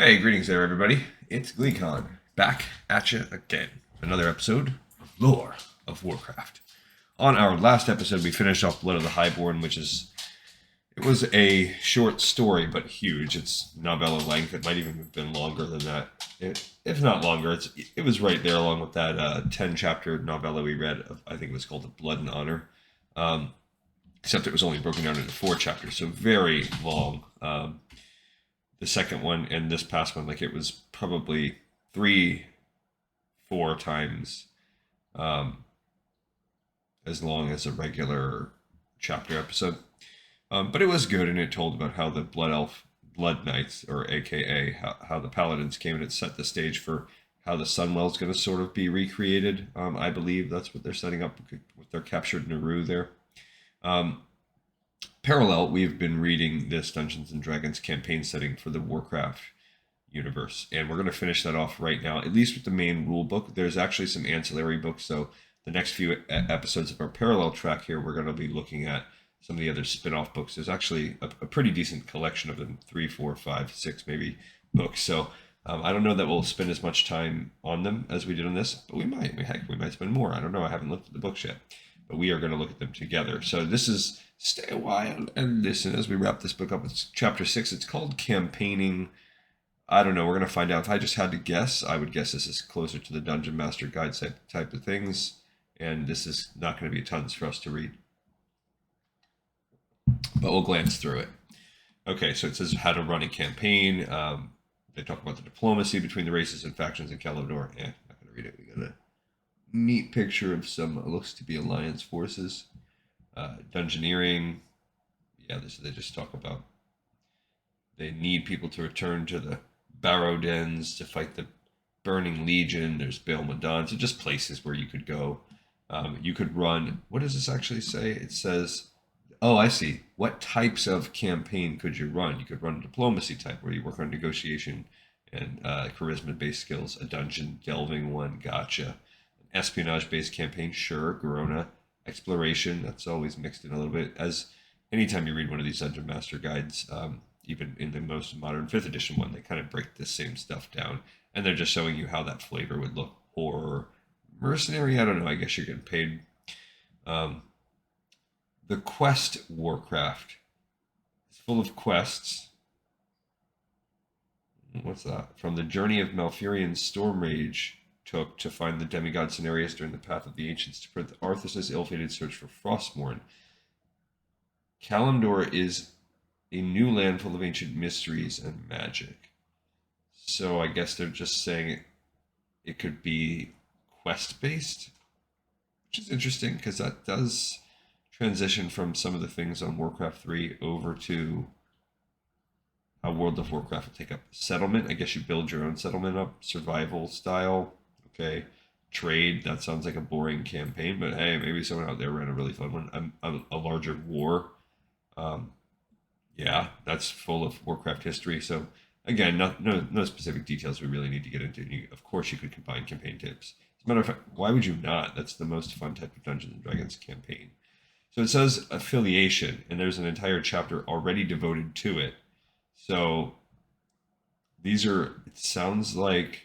Hey, greetings there, everybody. It's GleeCon, back at you again. Another episode of Lore of Warcraft. On our last episode, we finished off Blood of the Highborn, it was a short story, but huge. It's novella length. It might even have been longer than that. If not longer, it was right there along with that 10-chapter novella we read. I think it was called Blood and Honor. Except it was only broken down into 4 chapters, so very long. The second one and this past one, like it was probably 3-4 times as long as a regular chapter episode. But it was good, and it told about how the Blood Knights, or AKA how the Paladins came, and it set the stage for how the Sunwell's going to sort of be recreated. I believe that's what they're setting up with their captured Naru there. Parallel, we've been reading this Dungeons and Dragons campaign setting for the Warcraft universe, and we're going to finish that off right now, at least with the main rule book. There's actually some ancillary books, so the next few episodes of our parallel track here, we're going to be looking at some of the other spin-off books. There's actually a pretty decent collection of them, 3, 4, 5, 6 maybe books. So I don't know that we'll spend as much time on them as we did on this, but we might. Heck, we might spend more. I don't know. I haven't looked at the books yet, but we are going to look at them together. So this is stay a while and listen as we wrap this book up. It's chapter 6. It's called Campaigning. I don't know. We're going to find out. If I just had to guess, I would guess this is closer to the Dungeon Master Guide type of things, and this is not going to be tons for us to read. But we'll glance through it. Okay, so it says how to run a campaign. They talk about the diplomacy between the races and factions in Kalimdor. Not going to read it. We got a neat picture of some looks to be alliance forces. Dungeoneering. Yeah, they just talk about they need people to return to the Barrow Dens to fight the Burning Legion. There's Baal Madan. So just places where you could go. You could run. What does this actually say? It says, oh, I see. What types of campaign could you run? You could run a diplomacy type where you work on negotiation and charisma-based skills. A dungeon delving one, gotcha. An espionage-based campaign, sure. Garona. Exploration, that's always mixed in a little bit. As anytime you read one of these Dungeon Master guides, even in the most modern 5th edition one, they kind of break the same stuff down. And they're just showing you how that flavor would look. Or mercenary, I don't know, I guess you're getting paid. The quest Warcraft is full of quests. What's that? From the journey of Malfurion's Storm Rage took to find the demigod Cenarius during the Path of the Ancients to prevent Arthas's ill-fated search for Frostmourne. Kalimdor is a new land full of ancient mysteries and magic. So I guess they're just saying it could be quest-based, which is interesting because that does transition from some of the things on Warcraft 3 over to how World of Warcraft will take up settlement. I guess you build your own settlement up, survival style. Okay, trade, that sounds like a boring campaign, but hey, maybe someone out there ran a really fun one. A larger war. Yeah, that's full of Warcraft history. So again, no specific details we really need to get into. Of course, you could combine campaign tips. As a matter of fact, why would you not? That's the most fun type of Dungeons and Dragons campaign. So it says affiliation, and there's an entire chapter already devoted to it. So it sounds like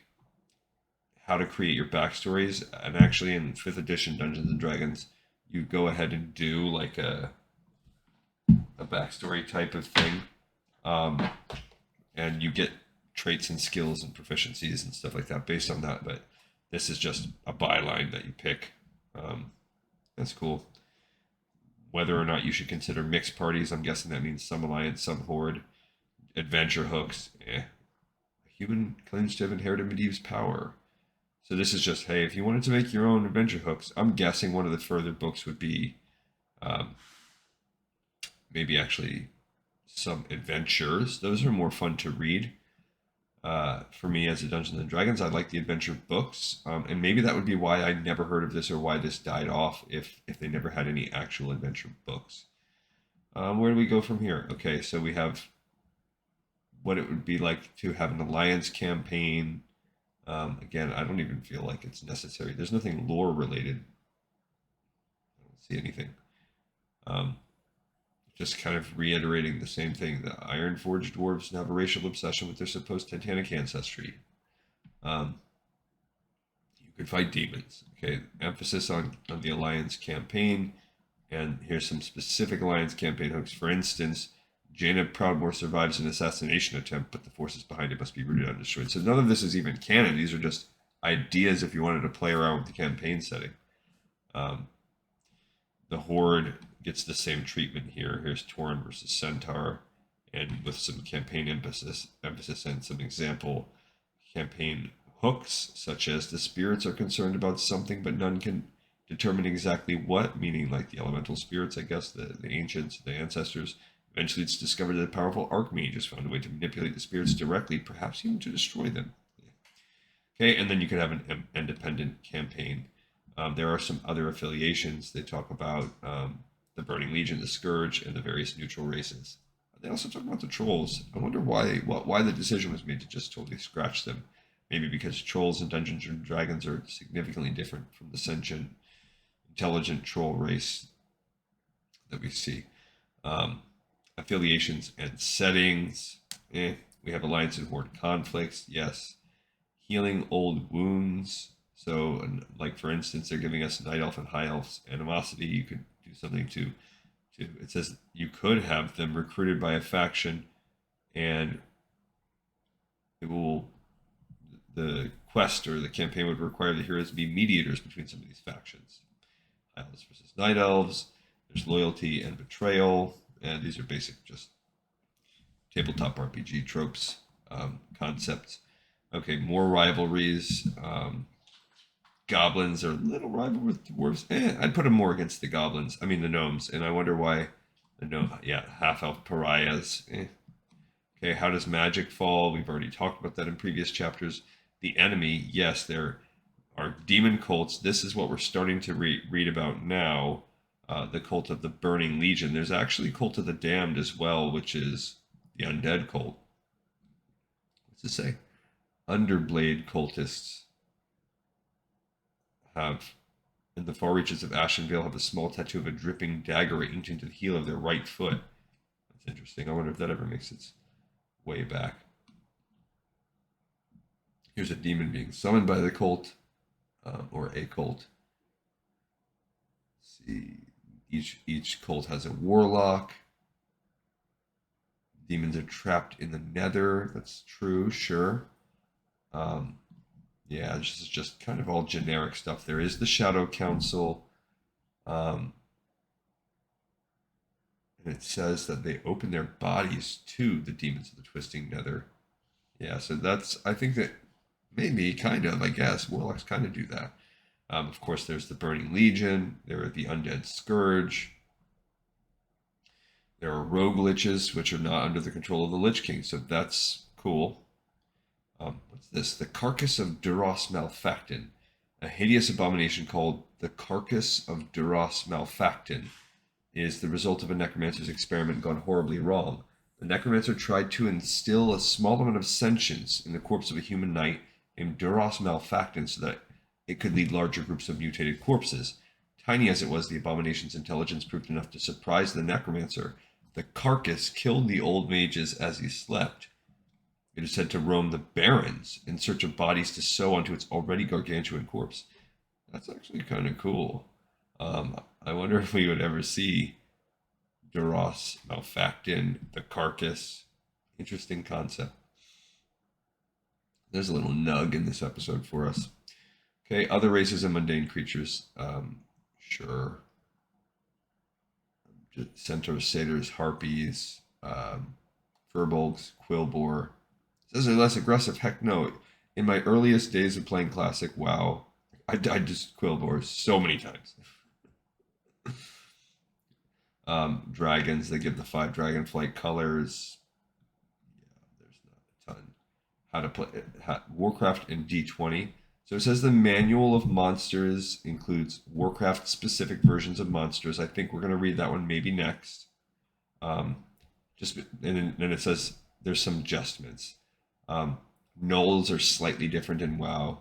how to create your backstories, and actually in 5th edition Dungeons and Dragons you go ahead and do like a backstory type of thing, and you get traits and skills and proficiencies and stuff like that based on that, but this is just a byline that you pick. That's cool. Whether or not you should consider mixed parties, I'm guessing that means some alliance, some horde. Adventure hooks, A human claims to have inherited Medivh's power. So this is just, hey, if you wanted to make your own adventure hooks, I'm guessing one of the further books would be maybe actually some adventures. Those are more fun to read. For me as a Dungeons and Dragons, I like the adventure books, and maybe that would be why I never heard of this or why this died off if they never had any actual adventure books. Where do we go from here? Okay, so we have what it would be like to have an alliance campaign. Again, I don't even feel like it's necessary. There's nothing lore related. I don't see anything. just kind of reiterating the same thing. The Ironforged dwarves have a racial obsession with their supposed Titanic ancestry. You could fight demons. Okay, emphasis on the Alliance campaign. And here's some specific Alliance campaign hooks. For instance, Jaina Proudmoore survives an assassination attempt, but the forces behind it must be rooted undestroyed. So none of this is even canon. These are just ideas if you wanted to play around with the campaign setting. The Horde gets the same treatment here. Here's Tauren versus Centaur, and with some campaign emphasis and some example campaign hooks, such as the spirits are concerned about something, but none can determine exactly what, meaning like the elemental spirits, I guess, the ancients, the ancestors. Eventually, it's discovered that a powerful archmage has found a way to manipulate the spirits directly, perhaps even to destroy them. Okay, and then you could have an independent campaign. There are some other affiliations. They talk about the Burning Legion, the Scourge, and the various neutral races. They also talk about the trolls. I wonder why the decision was made to just totally scratch them. Maybe because trolls and Dungeons and Dragons are significantly different from the sentient, intelligent troll race that we see. Affiliations and settings. We have Alliance and Horde conflicts. Yes. Healing old wounds. So, like for instance, they're giving us Night Elf and High Elf's animosity. You could do something to. It says you could have them recruited by a faction, and the quest or the campaign would require the heroes to be mediators between some of these factions. High Elves versus Night Elves. There's loyalty and betrayal, and these are basic just tabletop RPG tropes, concepts. Okay, more rivalries. Goblins are a little rival with dwarves. I'd put them more against the goblins. I mean the gnomes, and I wonder why half-elf pariahs. Okay, how does magic fall? We've already talked about that in previous chapters. The enemy, yes, there are demon cults. This is what we're starting to read about now. The cult of the Burning Legion. There's actually a cult of the Damned as well, which is the undead cult. What's it say? Underblade cultists have, in the far reaches of Ashenvale, have a small tattoo of a dripping dagger inked into the heel of their right foot. That's interesting. I wonder if that ever makes its way back. Here's a demon being summoned by the cult, or a cult. Let's see, each cult has a warlock. Demons are trapped in the nether. That's true, sure. Yeah, this is just kind of all generic stuff. There is the Shadow Council. And it says that they open their bodies to the demons of the Twisting Nether. Yeah, so I think that maybe, kind of, I guess, warlocks kind of do that. Of course, there's the Burning Legion. There are the Undead Scourge. There are rogue liches, which are not under the control of the Lich King, so that's cool. What's this? The Carcass of Duros Malfactin. A hideous abomination called the Carcass of Duros Malfactin is the result of a necromancer's experiment gone horribly wrong. The necromancer tried to instill a small amount of sentience in the corpse of a human knight named Duros Malfactin so that it could lead larger groups of mutated corpses. Tiny as it was, the abomination's intelligence proved enough to surprise the necromancer. The carcass killed the old mages as he slept. It is said to roam the barrens in search of bodies to sew onto its already gargantuan corpse. That's actually kind of cool. I wonder if we would ever see Duros Malfactin, the carcass. Interesting concept. There's a little nug in this episode for us. Okay, other races and mundane creatures. Sure. Centaurs, satyrs, harpies, furbolgs, quillboar. It says they're less aggressive. Heck no. In my earliest days of playing Classic, WoW, I died to quillboars so many times. Dragons, they give the 5 dragonflight colors. Yeah, there's not a ton. How to play Warcraft in D20. So it says the manual of monsters includes Warcraft specific versions of monsters. I think we're going to read that one maybe next. And then it says there's some adjustments. Gnolls are slightly different in WoW.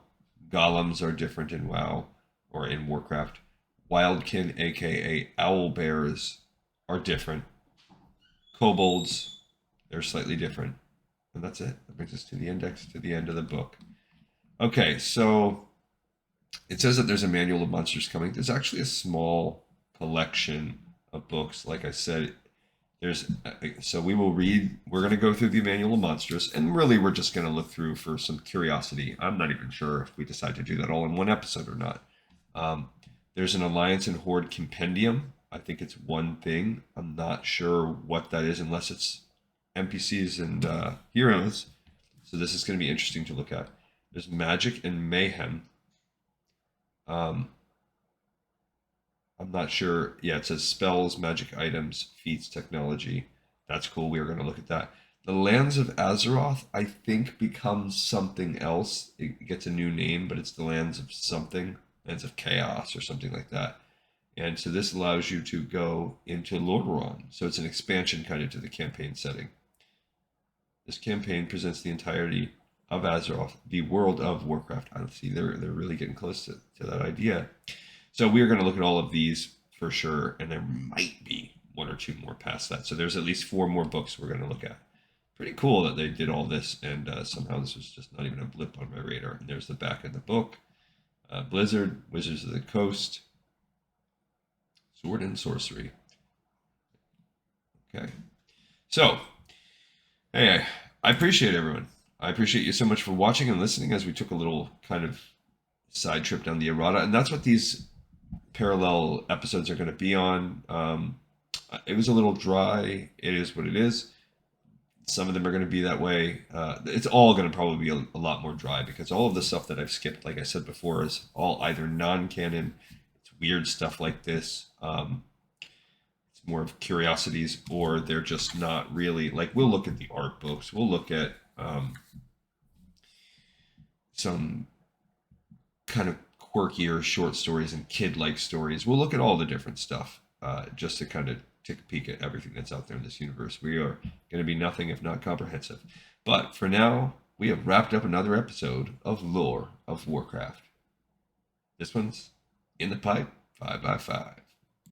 Golems are different in WoW or in Warcraft. Wildkin, aka owl bears, are different. Kobolds, they're slightly different. And that's it. That brings us to the index, to the end of the book. Okay, so it says that there's a manual of monsters coming. There's actually a small collection of books. Like I said, so we will read. We're going to go through the manual of monsters, and really, we're just going to look through for some curiosity. I'm not even sure if we decide to do that all in one episode or not. There's an Alliance and Horde compendium. I think it's one thing. I'm not sure what that is, unless it's NPCs and heroes. So this is going to be interesting to look at. There's magic and mayhem. I'm not sure. Yeah, it says spells, magic items, feats, technology. That's cool. We are going to look at that. The Lands of Azeroth, I think, becomes something else. It gets a new name, but it's the Lands of something. Lands of Chaos or something like that. And so this allows you to go into Lordaeron. So it's an expansion kind of to the campaign setting. This campaign presents the entirety of Azeroth, the world of Warcraft. I don't see they're really getting close to that idea. So we are going to look at all of these for sure, and there might be one or two more past that. So there's at least 4 more books we're going to look at. Pretty cool that they did all this, and somehow this was just not even a blip on my radar. And there's the back of the book. Blizzard, Wizards of the Coast, Sword and Sorcery. Okay. So, hey, I appreciate everyone. I appreciate you so much for watching and listening as we took a little kind of side trip down the errata. And that's what these parallel episodes are going to be on. It was a little dry. It is what it is. Some of them are going to be that way. It's all going to probably be a lot more dry because all of the stuff that I've skipped, like I said before, is all either non-canon. It's weird stuff like this. It's more of curiosities, or they're just not really, like, we'll look at the art books. We'll look at some kind of quirkier short stories and kid-like stories. We'll look at all the different stuff just to kind of take a peek at everything that's out there in this universe. We are going to be nothing if not comprehensive. But for now, we have wrapped up another episode of Lore of Warcraft. This one's in the pipe, 5x5.